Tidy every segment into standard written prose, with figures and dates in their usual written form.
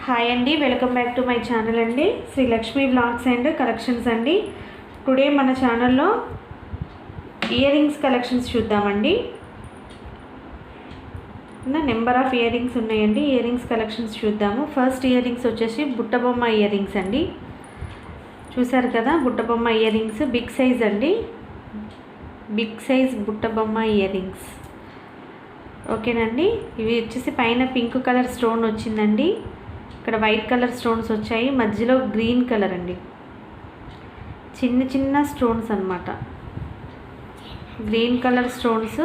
Hi అండి, welcome back to my channel అండి. Sri Lakshmi blogs and collections అండి. టుడే మన ఛానల్లో ఇయర్ రింగ్స్ కలెక్షన్స్ చూద్దామండి. నెంబర్ ఆఫ్ ఇయర్ రింగ్స్ ఉన్నాయండి. ఇయర్ రింగ్స్ కలెక్షన్స్ చూద్దాము. ఫస్ట్ ఇయర్ రింగ్స్ వచ్చేసి బుట్టబొమ్మ ఇయర్ రింగ్స్ అండి. చూసారు కదా, Butta Bomma earrings big size అండి. Big size Butta Bomma earrings. ఓకేనండి. ఇవి వచ్చేసి పైన పింక్ కలర్ స్టోన్ వచ్చిందండి. ఇక్కడ వైట్ కలర్ స్టోన్స్ వచ్చాయి, మధ్యలో గ్రీన్ కలర్ అండి. చిన్న చిన్న స్టోన్స్ అన్నమాట. గ్రీన్ కలర్ స్టోన్స్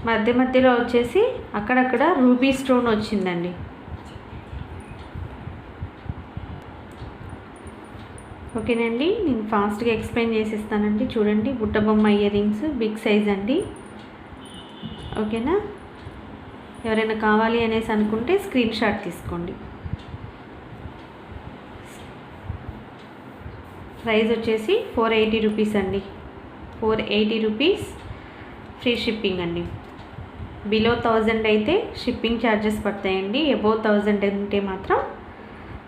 మధ్యలో వచ్చేసి అక్కడక్కడ రూబీ స్టోన్ వచ్చిందండి. ఓకేనండి, నేను ఫాస్ట్గా ఎక్స్ప్లెయిన్ చేసిస్తానండి. చూడండి, బుట్టబొమ్మ ఇయర్ రింగ్స్ బిగ్ సైజ్ అండి. ఓకేనా, ఎవరైనా కావాలి అనేసి అనుకుంటే స్క్రీన్ షాట్ తీసుకోండి. ప్రైస్ వచ్చేసి 480 రూపీస్ అండి. 480 రూపీస్, ఫ్రీ షిప్పింగ్ అండి. బిలో 1000 అయితే షిప్పింగ్ ఛార్జెస్ పడతాయండి. అబోవ్ 1000 ఉంటే మాత్రం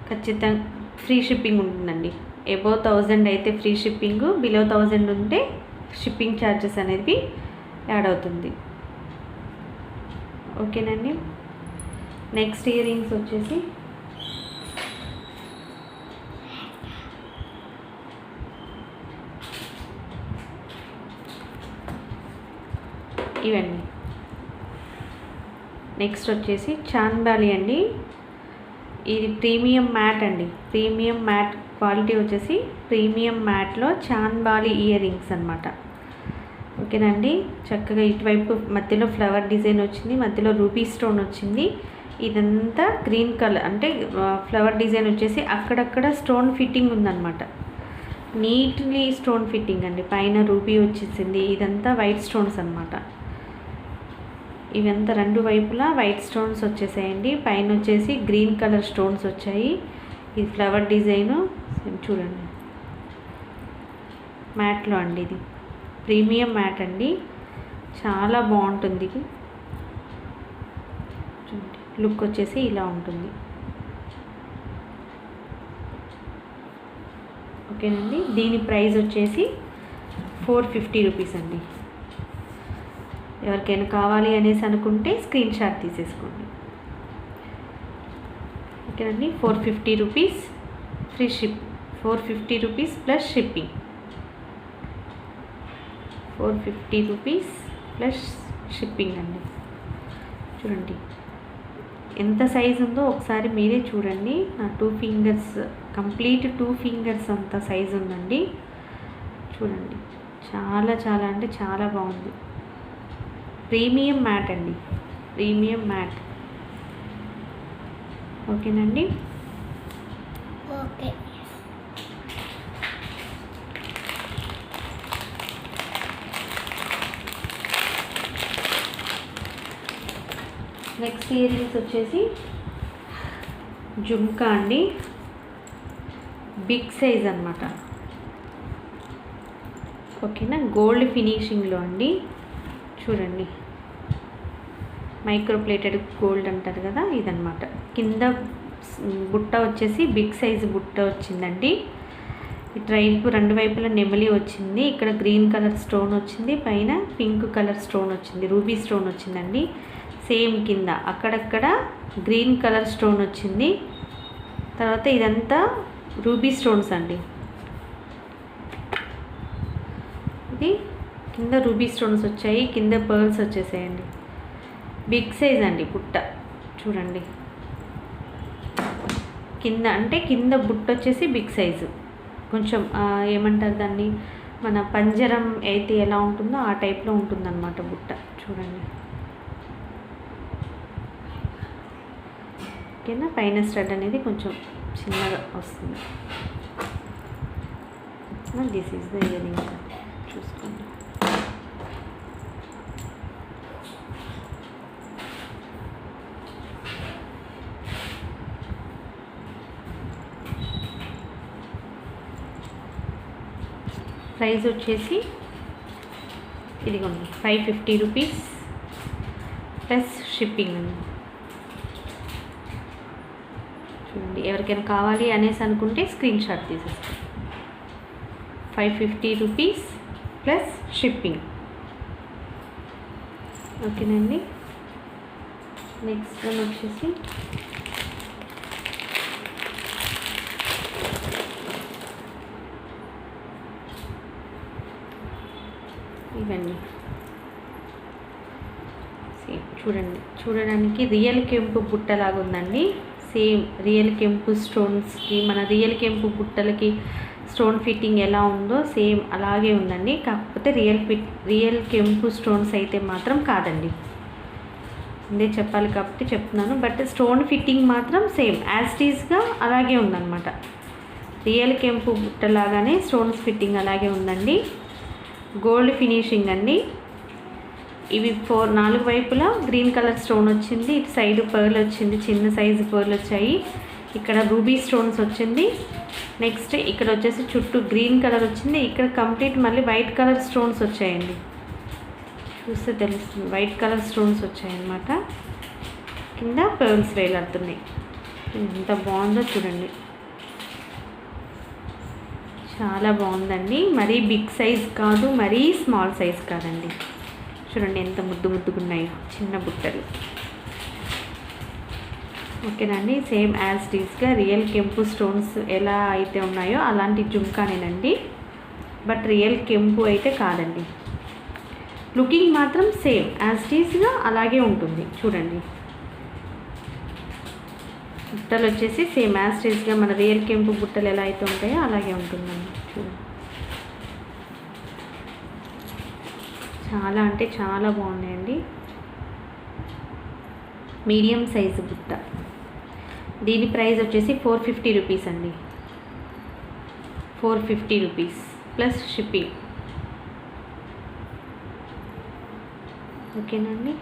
ఖచ్చితంగా ఫ్రీ షిప్పింగ్ ఉంటుందండి. అబోవ్ 1000 అయితే ఫ్రీ షిప్పింగ్, బిలో 1000 ఉంటే షిప్పింగ్ ఛార్జెస్ అనేది యాడ్ అవుతుంది. ఓకేనండి. నెక్స్ట్ ఇయర్ రింగ్స్ వచ్చేసి ఇవండి. నెక్స్ట్ వచ్చేసి చాన్బాలి అండి. ఇది ప్రీమియం మ్యాట్ అండి. ప్రీమియం మ్యాట్ క్వాలిటీ వచ్చేసి ప్రీమియం మ్యాట్లో చాన్బాలి ఇయర్ రింగ్స్ అనమాట. ఓకేనండి, చక్కగా ఇటువైపు మధ్యలో ఫ్లవర్ డిజైన్ వచ్చింది, మధ్యలో రూబీ స్టోన్ వచ్చింది. ఇదంతా గ్రీన్ కలర్ అంటే ఫ్లవర్ డిజైన్ వచ్చేసి అక్కడక్కడ స్టోన్ ఫిట్టింగ్ ఉందన్నమాట. నీట్లీ స్టోన్ ఫిట్టింగ్ అండి. పైన రూబీ వచ్చేసింది. ఇదంతా వైట్ స్టోన్స్ అనమాట. ఇవంతా రెండు వైపులా వైట్ స్టోన్స్ వచ్చేసాయండి. పైన వచ్చేసి గ్రీన్ కలర్ స్టోన్స్ వచ్చాయి. ఇది ఫ్లవర్ డిజైను చూడండి, మ్యాట్లో అండి. ఇది ప్రీమియం మ్యాట్ అండి, చాలా బాగుంటుంది. చూడండి, లుక్ వచ్చేసి ఇలా ఉంటుంది. ఓకేనండి, దీని ప్రైస్ వచ్చేసి 450 రూపీస్ అండి. ఎవరికైనా కావాలి అనేసి అనుకుంటే స్క్రీన్ షాట్ తీసేసుకోండి. ఓకేనండి, 450 rupees free ship. 450 rupees plus shipping. 450 rupees plus shipping అండి. చూడండి ఎంత సైజు ఉందో ఒకసారి మీరే చూడండి. నా 2 ఫింగర్స్ కంప్లీట్ 2 ఫింగర్స్ అంత సైజు ఉందండి. చూడండి, చాలా చాలా అంటే చాలా బాగుంది. ప్రీమియం మ్యాట్ అండి, ప్రీమియం మ్యాట్. ఓకేనండి. ఓకే. నెక్స్ట్ ఇయర్ రింగ్స్ వచ్చేసి జుమ్కా అండి. బిగ్ సైజ్ అనమాట. ఓకేనా, గోల్డ్ ఫినిషింగ్లో అండి. చూడండి, మైక్రో ప్లేటెడ్ గోల్డ్ అంటారు కదా, ఇదనమాట. కింద బుట్ట వచ్చేసి బిగ్ సైజ్ బుట్ట వచ్చిందండి. ఇటువైపు రెండు వైపులా నెమలి వచ్చింది. ఇక్కడ గ్రీన్ కలర్ స్టోన్ వచ్చింది, పైన పింక్ కలర్ స్టోన్ వచ్చింది, రూబీ స్టోన్ వచ్చిందండి. సేమ్ కింద అక్కడక్కడ గ్రీన్ కలర్ స్టోన్ వచ్చింది. తర్వాత ఇదంతా రూబీ స్టోన్స్ అండి. ఇది కింద రూబీ స్టోన్స్ వచ్చాయి, కింద పర్ల్స్ వచ్చేసాయండి. బిగ్ సైజ్ అండి బుట్ట. చూడండి, కింద అంటే కింద బుట్ట వచ్చేసి బిగ్ సైజు. కొంచెం ఏమంటారు దాన్ని, మన పంజరం అయితే ఎలా ఉంటుందో ఆ టైప్లో ఉంటుందన్నమాట బుట్ట. చూడండి, ఓకేనా. పైన స్టడ్ అనేది కొంచెం చిన్నగా వస్తుంది. This is the ear ring. చూసుకోండి, ప్రైస్ వచ్చేసి ఇదిగోండి 550 రూపీస్ ప్లస్ షిప్పింగ్ అండి. చూడండి, ఎవరికైనా కావాలి అనేసి అనుకుంటే స్క్రీన్ షాట్ తీసేస్తాం. 550 రూపీస్ ప్లస్ షిప్పింగ్. ఓకేనండి. నెక్స్ట్ వన్ వచ్చేసి ఇవన్నీ సేమ్ చూడండి, చూడడానికి రియల్ కెంపు బుట్టలాగా ఉందండి. సేమ్ రియల్ కెంపు స్టోన్స్కి, మన రియల్ కెంపు బుట్టలకి స్టోన్ ఫిట్టింగ్ ఎలా ఉందో సేమ్ అలాగే ఉందండి. కాకపోతే రియల్ కెంపు స్టోన్స్ అయితే మాత్రం కాదండి. అదే చెప్పాలి కాబట్టి చెప్తున్నాను. బట్ స్టోన్ ఫిట్టింగ్ మాత్రం సేమ్ యాజ్ టీజ్గా అలాగే ఉందన్నమాట. రియల్ కెంపు బుట్టలాగానే స్టోన్స్ ఫిట్టింగ్ అలాగే ఉందండి. గోల్డ్ ఫినిషింగ్ అండి. ఇవి 4 వైపులా గ్రీన్ కలర్ స్టోన్ వచ్చింది. ఇటు సైడ్ పర్ల్ వచ్చింది, చిన్న సైజు పర్ల్ వచ్చాయి. ఇక్కడ రూబీ స్టోన్స్ వచ్చింది. నెక్స్ట్ ఇక్కడ వచ్చేసి చుట్టూ గ్రీన్ కలర్ వచ్చింది. ఇక్కడ కంప్లీట్ మళ్ళీ వైట్ కలర్ స్టోన్స్ వచ్చాయండి. చూస్తే తెలుస్తుంది, వైట్ కలర్ స్టోన్స్ వచ్చాయన్నమాట. కింద పర్ల్స్ వేలాడుతున్నాయి. ఎంత బాగుందో చూడండి, చాలా బాగుందండి. మరీ బిగ్ సైజ్ కాదు, మరీ స్మాల్ సైజ్ కాదండి. చూడండి ఎంత ముద్దుగున్నాయో చిన్న బుట్టలు. ఓకేనండి. సేమ్ యాజ్ టీజ్గా రియల్ కెంపు స్టోన్స్ ఎలా అయితే ఉన్నాయో అలాంటి జుంకానేనండి. బట్ రియల్ కెంపు అయితే కాదండి. లుకింగ్ మాత్రం సేమ్ యాజ్ టీజ్గా అలాగే ఉంటుంది. చూడండి, బుట్టలు వచ్చేసి సేమ్ యాజ్ టీజ్గా మన రియల్ కెంపు బుట్టలు ఎలా అయితే ఉంటాయో అలాగే ఉంటుందండి. చూడండి, చాలా అంటే చాలా బాగున్నాయండి. మీడియం సైజు బుట్ట. దీని ప్రైస్ వచ్చేసి 450 రూపీస్ అండి. 450 రూపీస్ ప్లస్ షిప్పింగ్. ఓకేనండి.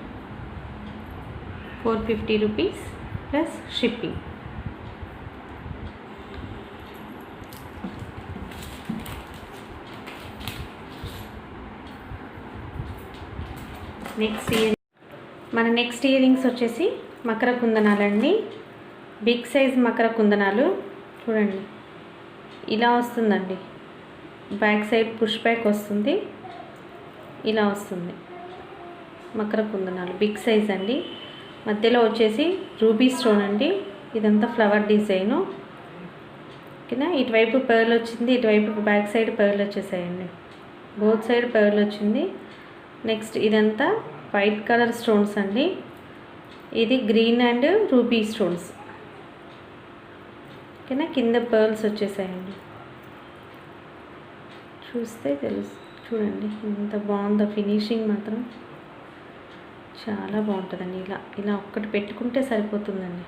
450 rupees plus shipping. Next ear rings వచ్చేసి మకర కుందనాలండి. Big size Makar కుందనాలు. చూడండి ఇలా వస్తుందండి. బ్యాక్ సైడ్ పుష్ బ్యాక్ వస్తుంది, ఇలా వస్తుంది. మకర కుందనాలు బిగ్ సైజ్ అండి. మధ్యలో వచ్చేసి రూబీ స్టోన్ అండి. ఇదంతా ఫ్లవర్ డిజైను. ఓకేనా. ఇటువైపు పర్ల్ వచ్చింది, ఇటువైపు బ్యాక్ సైడ్ పర్ల్ వచ్చేసాయండి. బోత్ సైడ్ పర్ల్ వచ్చింది. నెక్స్ట్ ఇదంతా వైట్ కలర్ స్టోన్స్ అండి. ఇది గ్రీన్ అండ్ రూబీ స్టోన్స్. ఓకేనా. కింద పర్ల్స్ వచ్చేసాయండి. చూస్తే తెలుసు, చూడండి ఎంత బాగుందో ఫినిషింగ్ మాత్రం చాలా బాగుంటుందండి. ఇలా ఒక్కటి పెట్టుకుంటే సరిపోతుందండి.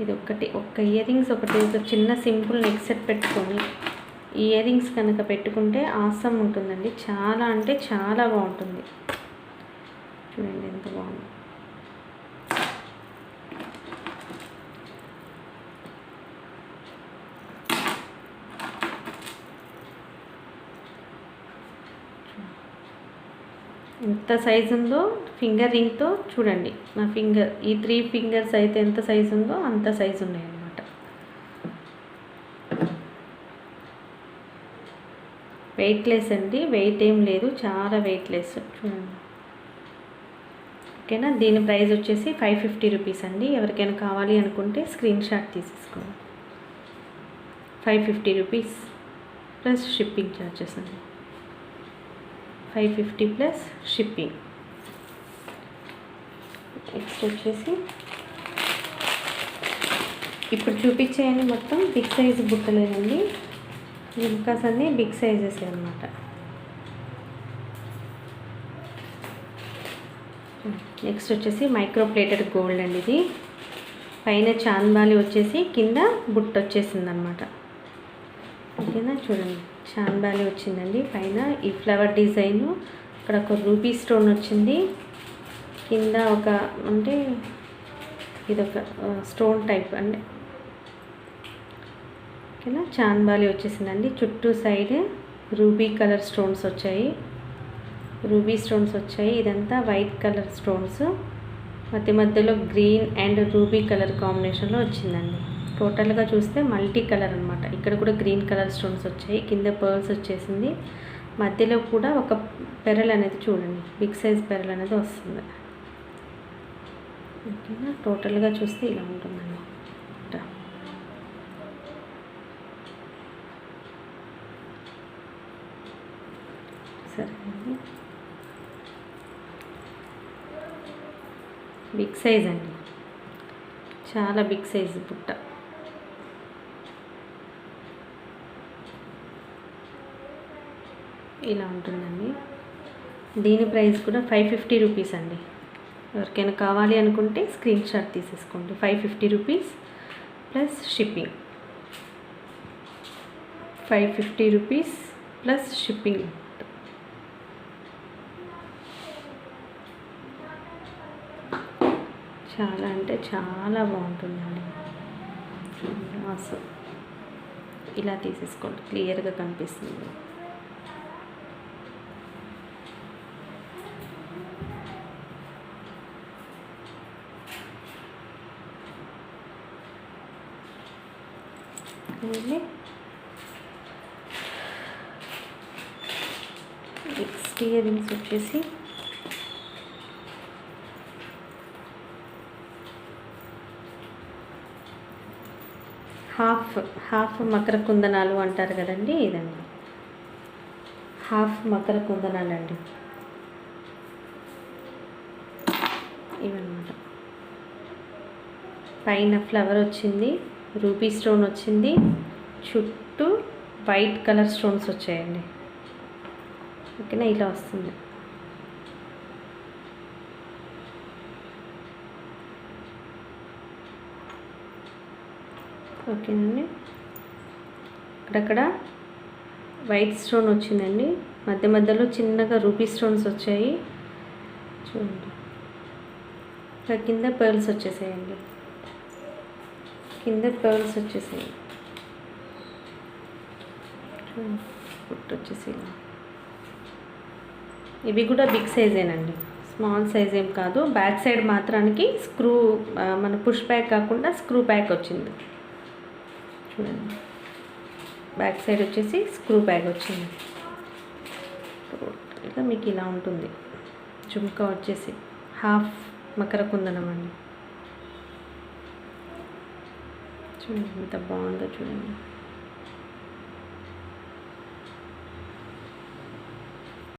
ఇది ఒక్క ఇయర్ రింగ్స్ ఒకటి చిన్న సింపుల్ నెక్ సెట్ పెట్టుకొని ఈ ఇయర్ రింగ్స్ కనుక పెట్టుకుంటే ఆసమ్ ఉంటుందండి. చాలా అంటే చాలా బాగుంటుంది. చూడండి ఎంత బాగుంది. ఎంత సైజు ఉందో ఫింగర్ రింగ్తో చూడండి. నా ఫింగర్ ఈ 3 ఫింగర్స్ అయితే ఎంత సైజు ఉందో అంత సైజు ఉన్నాయన్నమాట. వెయిట్లెస్ అండి, వెయిట్ ఏం లేదు, చాలా వెయిట్లెస్. చూడండి. ఓకేనా. దీని ప్రైస్ వచ్చేసి 550 రూపీస్ అండి. ఎవరికైనా కావాలి అనుకుంటే స్క్రీన్ షాట్ తీసేసుకోండి. 550 రూపీస్ ప్లస్ షిప్పింగ్ ఛార్జెస్ అండి. 550 ప్లస్ షిప్పింగ్. నెక్స్ట్ వచ్చేసి ఇప్పుడు చూపించేయండి మొత్తం బిగ్ సైజు బుట్టలేనండి. జుమ్కాస్ అన్నీ బిగ్ సైజెస్ అన్నమాట. నెక్స్ట్ వచ్చేసి మైక్రో ప్లేటెడ్ గోల్డ్ అండి. ఇది పైన చాంద్బాలి వచ్చేసి కింద బుట్ట వచ్చేసింది అనమాట. ఓకేనా. చూడండి చాంద్బాలి వచ్చిందండి. పైన ఈ ఫ్లవర్ డిజైను, ఇక్కడ ఒక రూబీ స్టోన్ వచ్చింది. కింద ఒక అంటే ఇదొక స్టోన్ టైప్ అండి. ఓకేనా. చాంద్బాలి వచ్చేసిందండి. చుట్టూ సైడ్ రూబీ కలర్ స్టోన్స్ వచ్చాయి. రూబీ స్టోన్స్ వచ్చాయి. ఇదంతా వైట్ కలర్ స్టోన్స్, మధ్య మధ్యలో గ్రీన్ అండ్ రూబీ కలర్ కాంబినేషన్లో వచ్చిందండి. టోటల్గా చూస్తే మల్టీ కలర్ అనమాట. ఇక్కడ కూడా గ్రీన్ కలర్ స్టోన్స్ వచ్చాయి, కింద పర్ల్స్ వచ్చేసింది, మధ్యలో కూడా ఒక పెరల్ అనేది చూడండి, బిగ్ సైజ్ పెరల్ అనేది వస్తుంది. ఓకేనా, టోటల్గా చూస్తే ఇలా ఉంటుందండి. సరే అండి, బిగ్ సైజ్ అండి, చాలా బిగ్ సైజ్ బుట్ట. ఇలా ఉంటుందండి. దీని ప్రైస్ కూడా 550 రూపీస్ అండి. ఎవరికైనా కావాలి అనుకుంటే స్క్రీన్ షాట్ తీసేసుకోండి. 550 rupees plus shipping. 550 rupees plus shipping. చాలా అంటే చాలా బాగుంటుందండి. అసలు ఇలా తీసేసుకోండి, క్లియర్గా కనిపిస్తుంది. నెక్స్ట్ ఇయర్ రింగ్స్ వచ్చేసి హాఫ్ మకర కుందనాలు అంటారు కదండి, ఇదండి హాఫ్ మకర కుందనాలు అండి. ఇవన్నమాట. పైన ఫ్లవర్ వచ్చింది, రూబీ స్టోన్ వచ్చింది, చుట్టూ వైట్ కలర్ స్టోన్స్ వచ్చాయండి. ఓకేనా, ఇలా వస్తుంది. ఓకేనండి, అక్కడక్కడ వైట్ స్టోన్ వచ్చిందండి, మధ్య మధ్యలో చిన్నగా రూబీ స్టోన్స్ వచ్చాయి చూడండి. ఇక్కడ కింద పర్ల్స్ వచ్చేసాయండి, కింద పర్ల్స్ వచ్చేసాయి పుట్టు వచ్చేసి. ఇవి కూడా బిగ్ సైజేనండి, స్మాల్ సైజ్ ఏం కాదు. బ్యాక్ సైడ్ మాత్రానికి స్క్రూ, మన పుష్ బ్యాక్ కాకుండా స్క్రూ బ్యాక్ వచ్చింది చూడండి. బ్యాక్ సైడ్ వచ్చేసి స్క్రూ బ్యాగ్ వచ్చింది. టోటల్గా మీకు ఇలా ఉంటుంది. జుమ్కా వచ్చేసి హాఫ్ మకర కుందనం అండి. చూడండి ఎంత బాగుందో చూడండి.